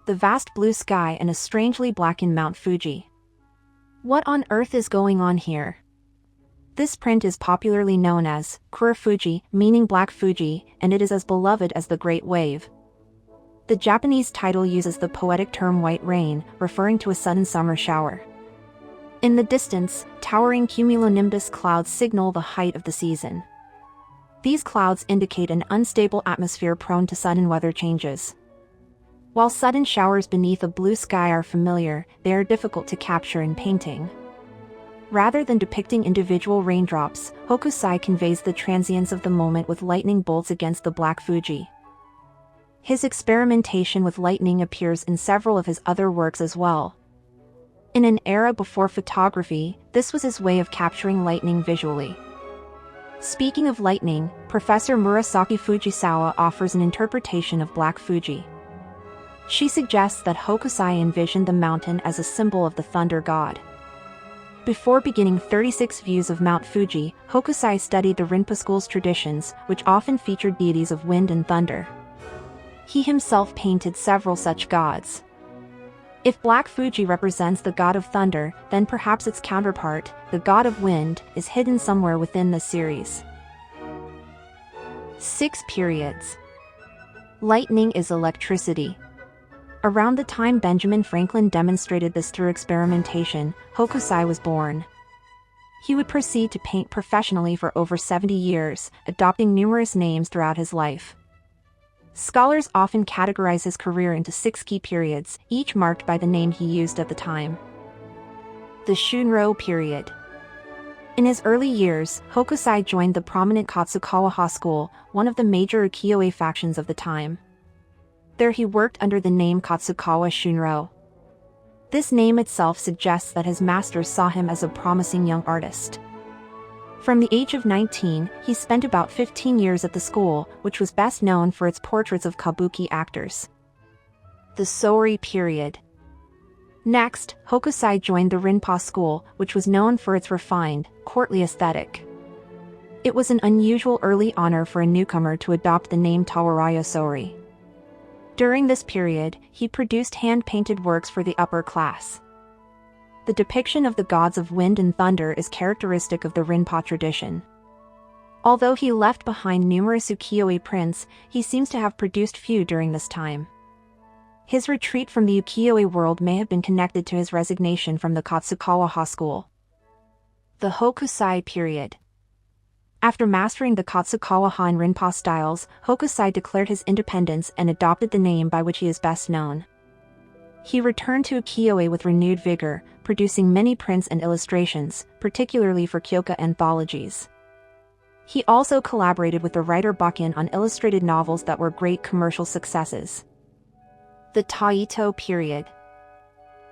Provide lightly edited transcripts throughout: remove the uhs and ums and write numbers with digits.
The vast blue sky and a strangely blackened Mount Fuji. What on earth is going on here? This print is popularly known as Kura Fuji, meaning Black Fuji, and it is as beloved as the Great Wave. The Japanese title uses the poetic term white rain, referring to a sudden summer shower. In the distance, towering cumulonimbus clouds signal the height of the season. These clouds indicate an unstable atmosphere prone to sudden weather changes. While sudden showers beneath a blue sky are familiar, they are difficult to capture in painting. Rather than depicting individual raindrops, Hokusai conveys the transience of the moment with lightning bolts against the Black Fuji. His experimentation with lightning appears in several of his other works as well. In an era before photography, this was his way of capturing lightning visually. Speaking of lightning, Professor Murasaki Fujisawa offers an interpretation of Black Fuji. She suggests that Hokusai envisioned the mountain as a symbol of the thunder god. Before beginning 36 Views of Mount Fuji, Hokusai studied the Rinpa school's traditions, which often featured deities of wind and thunder. He himself painted several such gods. If Black Fuji represents the god of thunder, then perhaps its counterpart, the god of wind, is hidden somewhere within the series. 6 periods. Lightning is electricity. Around the time Benjamin Franklin demonstrated this through experimentation, Hokusai was born. He would proceed to paint professionally for over 70 years, adopting numerous names throughout his life. Scholars often categorize his career into 6 key periods, each marked by the name he used at the time. The Shunro period. In his early years, Hokusai joined the prominent Katsushika School, one of the major Ukiyo-e factions of the time. There he worked under the name Katsushika Shunro. This name itself suggests that his masters saw him as a promising young artist. From the age of 19, he spent about 15 years at the school, which was best known for its portraits of kabuki actors. The Owari period. Next, Hokusai joined the Rinpa school, which was known for its refined, courtly aesthetic. It was an unusual early honor for a newcomer to adopt the name Tawaraya Owari. During this period, he produced hand-painted works for the upper class. The depiction of the gods of wind and thunder is characteristic of the Rinpa tradition. Although he left behind numerous ukiyo-e prints, he seems to have produced few during this time. His retreat from the ukiyo-e world may have been connected to his resignation from the Katsushika school. The Hokusai period. After mastering the Katsushika and Rinpa styles, Hokusai declared his independence and adopted the name by which he is best known. He returned to ukiyo-e with renewed vigor, producing many prints and illustrations, particularly for Kyoka anthologies. He also collaborated with the writer Bakken on illustrated novels that were great commercial successes. The Taito period.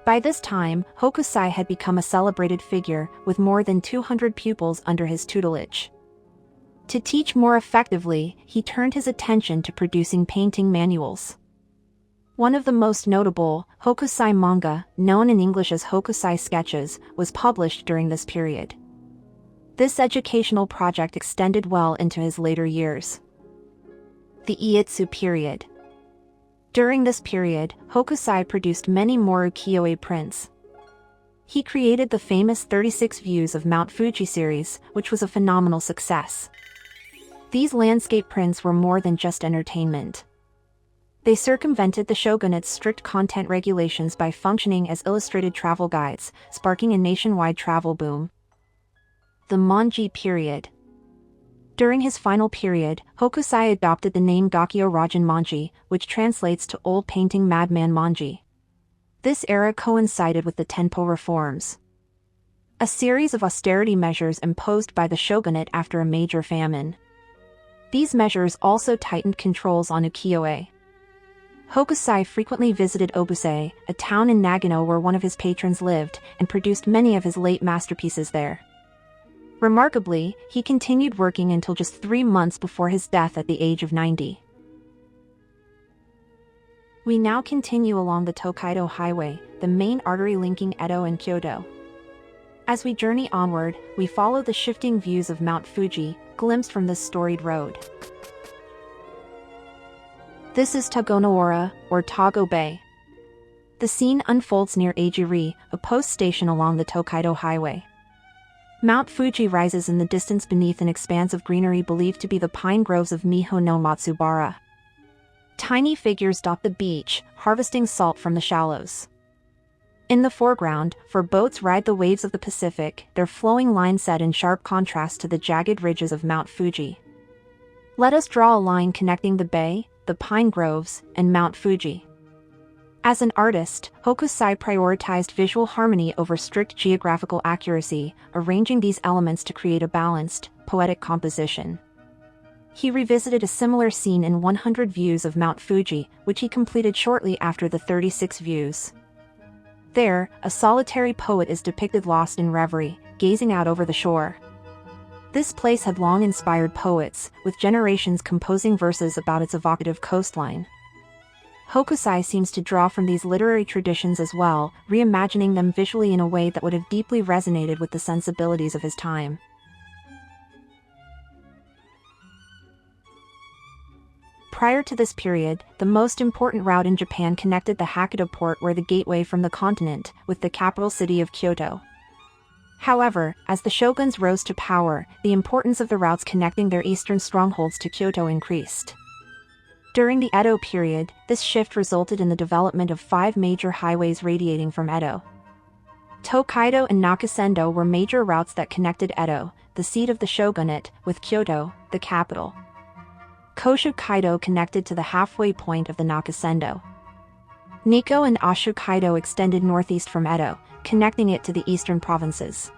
By this time, Hokusai had become a celebrated figure, with more than 200 pupils under his tutelage. To teach more effectively, he turned his attention to producing painting manuals. One of the most notable, Hokusai manga, known in English as Hokusai Sketches, was published during this period. This educational project extended well into his later years. The Ietsu period. During this period, Hokusai produced many more ukiyo-e prints. He created the famous 36 Views of Mount Fuji series, which was a phenomenal success. These landscape prints were more than just entertainment. They circumvented the shogunate's strict content regulations by functioning as illustrated travel guides, sparking a nationwide travel boom. The Manji period. During his final period, Hokusai adopted the name Gakyo Rajan Manji, which translates to Old Painting Madman Manji. This era coincided with the Tenpo reforms, a series of austerity measures imposed by the shogunate after a major famine. These measures also tightened controls on ukiyo-e. Hokusai frequently visited Obuse, a town in Nagano where one of his patrons lived, and produced many of his late masterpieces there. Remarkably, he continued working until just 3 months before his death at the age of 90. We now continue along the Tōkaidō Highway, the main artery linking Edo and Kyoto. As we journey onward, we follow the shifting views of Mount Fuji, glimpsed from this storied road. This is Tagonawara, or Tago Bay. The scene unfolds near Ejiri, a post station along the Tōkaidō Highway. Mount Fuji rises in the distance beneath an expanse of greenery believed to be the pine groves of Miho no Matsubara. Tiny figures dot the beach, harvesting salt from the shallows. In the foreground, four boats ride the waves of the Pacific, their flowing lines set in sharp contrast to the jagged ridges of Mount Fuji. Let us draw a line connecting the bay, the pine groves, and Mount Fuji. As an artist, Hokusai prioritized visual harmony over strict geographical accuracy, arranging these elements to create a balanced, poetic composition. He revisited a similar scene in 100 Views of Mount Fuji, which he completed shortly after the 36 views. There, a solitary poet is depicted lost in reverie, gazing out over the shore. This place had long inspired poets, with generations composing verses about its evocative coastline. Hokusai seems to draw from these literary traditions as well, reimagining them visually in a way that would have deeply resonated with the sensibilities of his time. Prior to this period, the most important route in Japan connected the Hakata port where the gateway from the continent, with the capital city of Kyoto. However, as the shoguns rose to power, the importance of the routes connecting their eastern strongholds to Kyoto increased. During the Edo period, this shift resulted in the development of 5 major highways radiating from Edo. Tōkaidō and Nakasendo were major routes that connected Edo, the seat of the shogunate, with Kyoto, the capital. Koshukaido connected to the halfway point of the Nakasendo. Nikko and Ashukaido extended northeast from Edo, connecting it to the eastern provinces.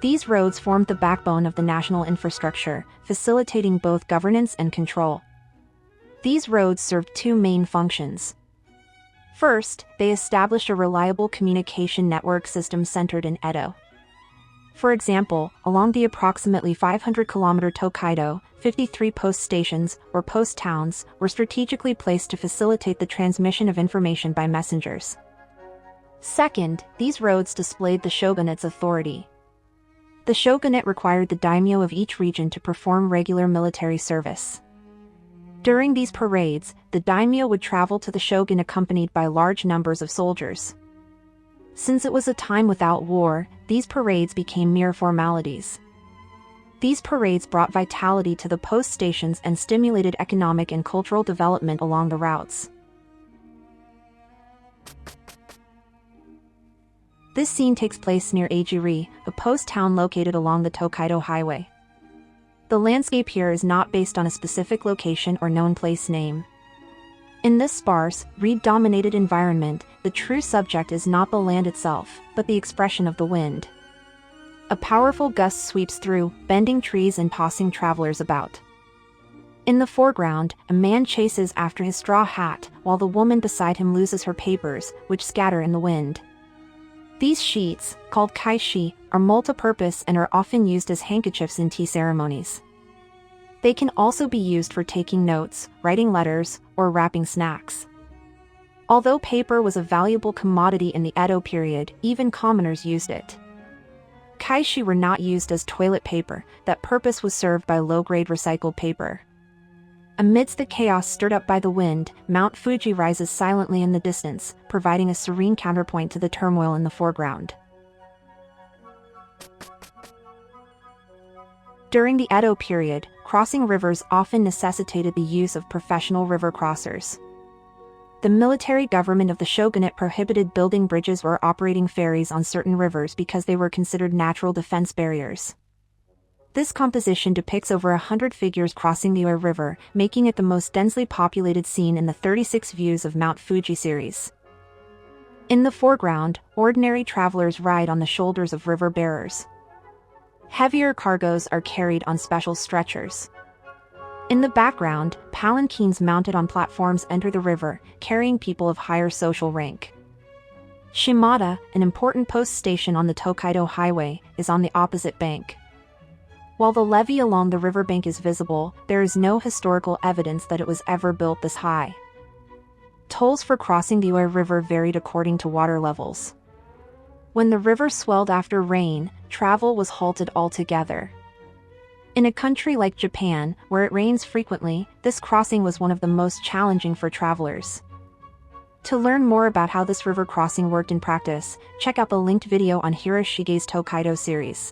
These roads formed the backbone of the national infrastructure, facilitating both governance and control. These roads served 2 main functions. First, they established a reliable communication network system centered in Edo. For example, along the approximately 500-kilometer Tōkaidō, 53 post stations, or post towns, were strategically placed to facilitate the transmission of information by messengers. Second, these roads displayed the shogunate's authority. The shogunate required the daimyo of each region to perform regular military service. During these parades, the daimyo would travel to the shogun accompanied by large numbers of soldiers. Since it was a time without war, these parades became mere formalities. These parades brought vitality to the post stations and stimulated economic and cultural development along the routes. This scene takes place near Ejiri, a post town located along the Tōkaidō Highway. The landscape here is not based on a specific location or known place name. In this sparse, reed-dominated environment, the true subject is not the land itself, but the expression of the wind. A powerful gust sweeps through, bending trees and tossing travelers about. In the foreground, a man chases after his straw hat, while the woman beside him loses her papers, which scatter in the wind. These sheets, called kaishi, are multi-purpose and are often used as handkerchiefs in tea ceremonies. They can also be used for taking notes, writing letters, or wrapping snacks. Although paper was a valuable commodity in the Edo period, even commoners used it. Kaishi were not used as toilet paper, that purpose was served by low-grade recycled paper. Amidst the chaos stirred up by the wind, Mount Fuji rises silently in the distance, providing a serene counterpoint to the turmoil in the foreground. During the Edo period, crossing rivers often necessitated the use of professional river crossers. The military government of the shogunate prohibited building bridges or operating ferries on certain rivers because they were considered natural defense barriers. This composition depicts over 100 figures crossing the Owari River, making it the most densely populated scene in the 36 Views of Mount Fuji series. In the foreground, ordinary travelers ride on the shoulders of river bearers. Heavier cargoes are carried on special stretchers. In the background, palanquins mounted on platforms enter the river, carrying people of higher social rank. Shimada, an important post station on the Tōkaidō Highway, is on the opposite bank. While the levee along the riverbank is visible, there is no historical evidence that it was ever built this high. Tolls for crossing the Owari River varied according to water levels. When the river swelled after rain, travel was halted altogether. In a country like Japan, where it rains frequently, this crossing was one of the most challenging for travelers. To learn more about how this river crossing worked in practice, check out the linked video on Hiroshige's Tōkaidō series.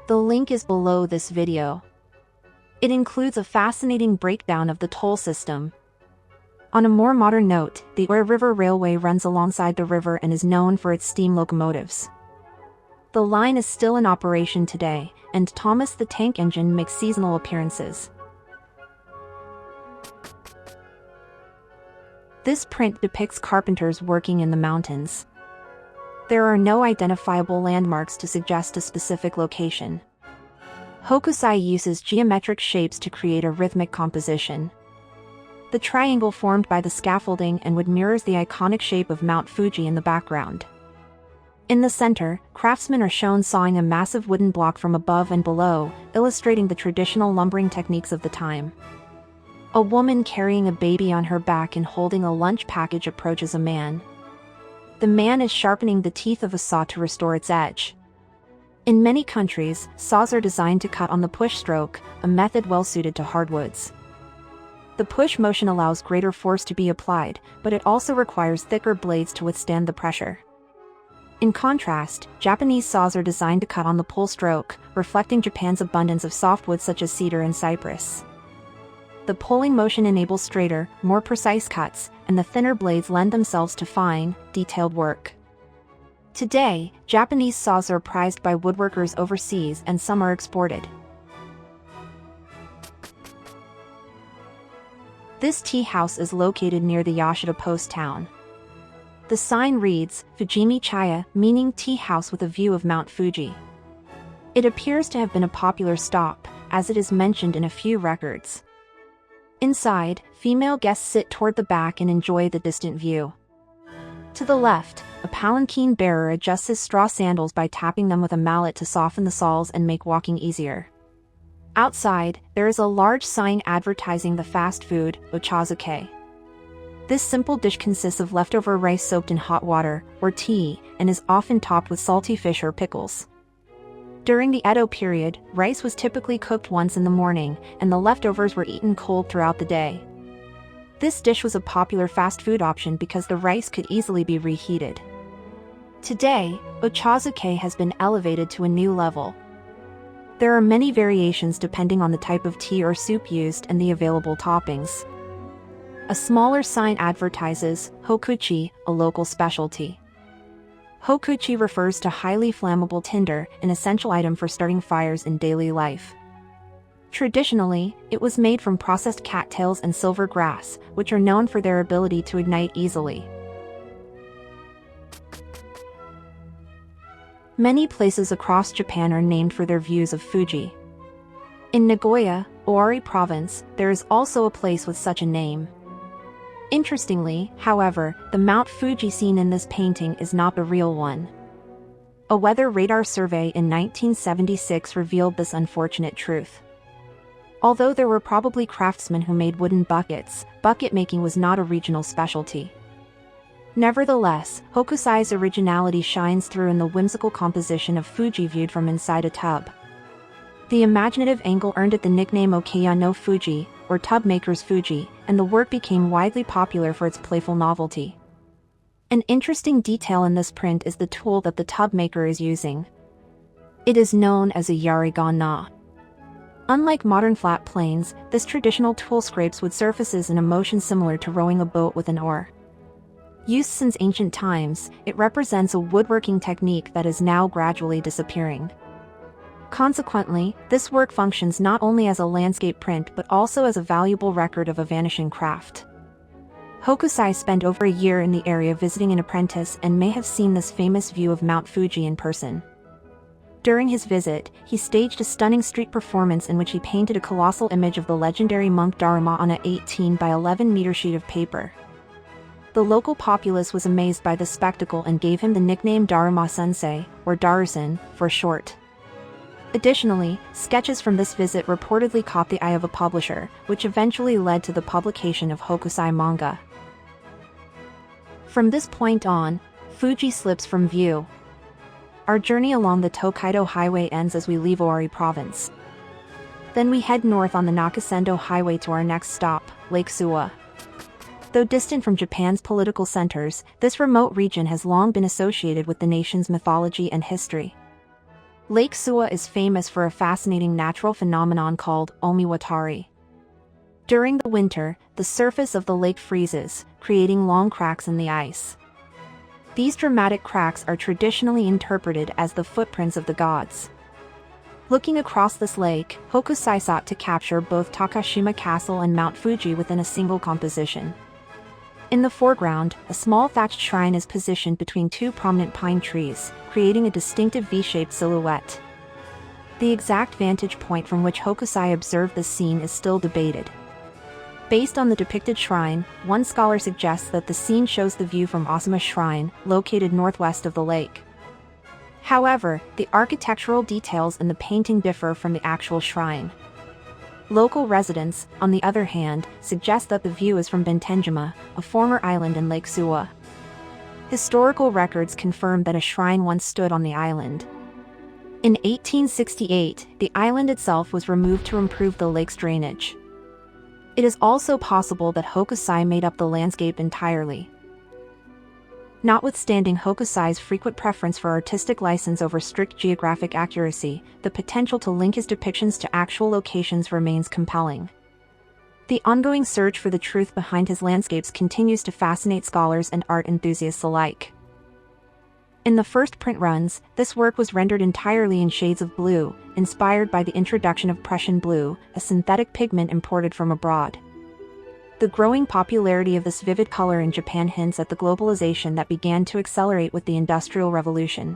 The link is below this video. It includes a fascinating breakdown of the toll system. On a more modern note, the Owari River Railway runs alongside the river and is known for its steam locomotives. The line is still in operation today, and Thomas the Tank Engine makes seasonal appearances. This print depicts carpenters working in the mountains. There are no identifiable landmarks to suggest a specific location. Hokusai uses geometric shapes to create a rhythmic composition. The triangle formed by the scaffolding and wood mirrors the iconic shape of Mount Fuji in the background. In the center, craftsmen are shown sawing a massive wooden block from above and below, illustrating the traditional lumbering techniques of the time. A woman carrying a baby on her back and holding a lunch package approaches a man. The man is sharpening the teeth of a saw to restore its edge. In many countries, saws are designed to cut on the push stroke, a method well suited to hardwoods. The push motion allows greater force to be applied, but it also requires thicker blades to withstand the pressure. In contrast, Japanese saws are designed to cut on the pull stroke, reflecting Japan's abundance of softwoods such as cedar and cypress. The pulling motion enables straighter, more precise cuts, and the thinner blades lend themselves to fine, detailed work. Today, Japanese saws are prized by woodworkers overseas and some are exported. This tea house is located near the Yoshida post town. The sign reads, Fujimi Chaya, meaning tea house with a view of Mount Fuji. It appears to have been a popular stop, as it is mentioned in a few records. Inside, female guests sit toward the back and enjoy the distant view. To the left, a palanquin bearer adjusts his straw sandals by tapping them with a mallet to soften the soles and make walking easier. Outside, there is a large sign advertising the fast food, ochazuke. This simple dish consists of leftover rice soaked in hot water, or tea, and is often topped with salty fish or pickles. During the Edo period, rice was typically cooked once in the morning, and the leftovers were eaten cold throughout the day. This dish was a popular fast food option because the rice could easily be reheated. Today, ochazuke has been elevated to a new level. There are many variations depending on the type of tea or soup used and the available toppings. A smaller sign advertises hokuchi, a local specialty. Hokuchi refers to highly flammable tinder, an essential item for starting fires in daily life. Traditionally, it was made from processed cattails and silver grass, which are known for their ability to ignite easily. Many places across Japan are named for their views of Fuji. In Nagoya, Owari Province, there is also a place with such a name. Interestingly, however, the Mount Fuji seen in this painting is not the real one. A weather radar survey in 1976 revealed this unfortunate truth. Although there were probably craftsmen who made wooden buckets, bucket making was not a regional specialty. Nevertheless, Hokusai's originality shines through in the whimsical composition of Fuji viewed from inside a tub. The imaginative angle earned it the nickname Okeya no Fuji, or Tub Maker's Fuji, and the work became widely popular for its playful novelty. An interesting detail in this print is the tool that the tub maker is using. It is known as a yarigana. Unlike modern flat planes, this traditional tool scrapes wood surfaces in a motion similar to rowing a boat with an oar. Used since ancient times, it represents a woodworking technique that is now gradually disappearing. Consequently, this work functions not only as a landscape print but also as a valuable record of a vanishing craft. Hokusai spent over a year in the area visiting an apprentice and may have seen this famous view of Mount Fuji in person. During his visit, he staged a stunning street performance in which he painted a colossal image of the legendary monk Daruma on a 18 by 11 meter sheet of paper. The local populace was amazed by the spectacle and gave him the nickname Daruma-sensei, or Darusen, for short. Additionally, sketches from this visit reportedly caught the eye of a publisher, which eventually led to the publication of Hokusai manga. From this point on, Fuji slips from view. Our journey along the Tōkaidō Highway ends as we leave Owari province. Then we head north on the Nakasendo Highway to our next stop, Lake Suwa. Though distant from Japan's political centers, this remote region has long been associated with the nation's mythology and history. Lake Suwa is famous for a fascinating natural phenomenon called omiwatari. During the winter, the surface of the lake freezes, creating long cracks in the ice. These dramatic cracks are traditionally interpreted as the footprints of the gods. Looking across this lake, Hokusai sought to capture both Takashima Castle and Mount Fuji within a single composition. In the foreground, a small thatched shrine is positioned between two prominent pine trees, creating a distinctive V-shaped silhouette. The exact vantage point from which Hokusai observed this scene is still debated. Based on the depicted shrine, one scholar suggests that the scene shows the view from Asuma Shrine, located northwest of the lake. However, the architectural details in the painting differ from the actual shrine. Local residents, on the other hand, suggest that the view is from Bentenjima, a former island in Lake Suwa. Historical records confirm that a shrine once stood on the island. In 1868, the island itself was removed to improve the lake's drainage. It is also possible that Hokusai made up the landscape entirely. Notwithstanding Hokusai's frequent preference for artistic license over strict geographic accuracy, the potential to link his depictions to actual locations remains compelling. The ongoing search for the truth behind his landscapes continues to fascinate scholars and art enthusiasts alike. In the first print runs, this work was rendered entirely in shades of blue, inspired by the introduction of Prussian blue, a synthetic pigment imported from abroad. The growing popularity of this vivid color in Japan hints at the globalization that began to accelerate with the Industrial Revolution.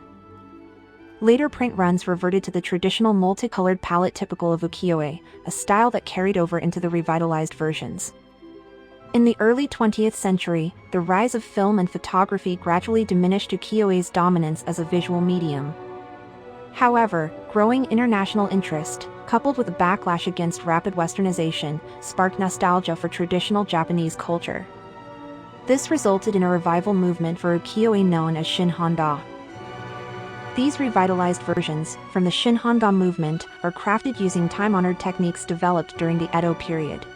Later print runs reverted to the traditional multicolored palette typical of Ukiyo-e, a style that carried over into the revitalized versions. In the early 20th century, the rise of film and photography gradually diminished Ukiyo-e's dominance as a visual medium. However, growing international interest, coupled with a backlash against rapid westernization, sparked nostalgia for traditional Japanese culture. This resulted in a revival movement for ukiyo-e known as Shinhanda. These revitalized versions, from the Shinhanda movement, are crafted using time-honored techniques developed during the Edo period.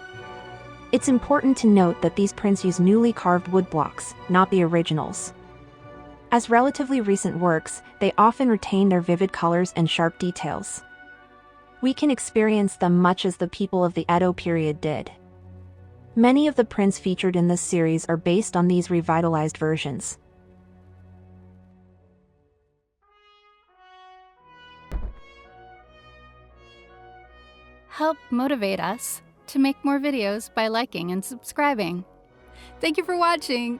It's important to note that these prints use newly carved woodblocks, not the originals. As relatively recent works, they often retain their vivid colors and sharp details. We can experience them much as the people of the Edo period did. Many of the prints featured in this series are based on these revitalized versions. Help motivate us to make more videos by liking and subscribing. Thank you for watching!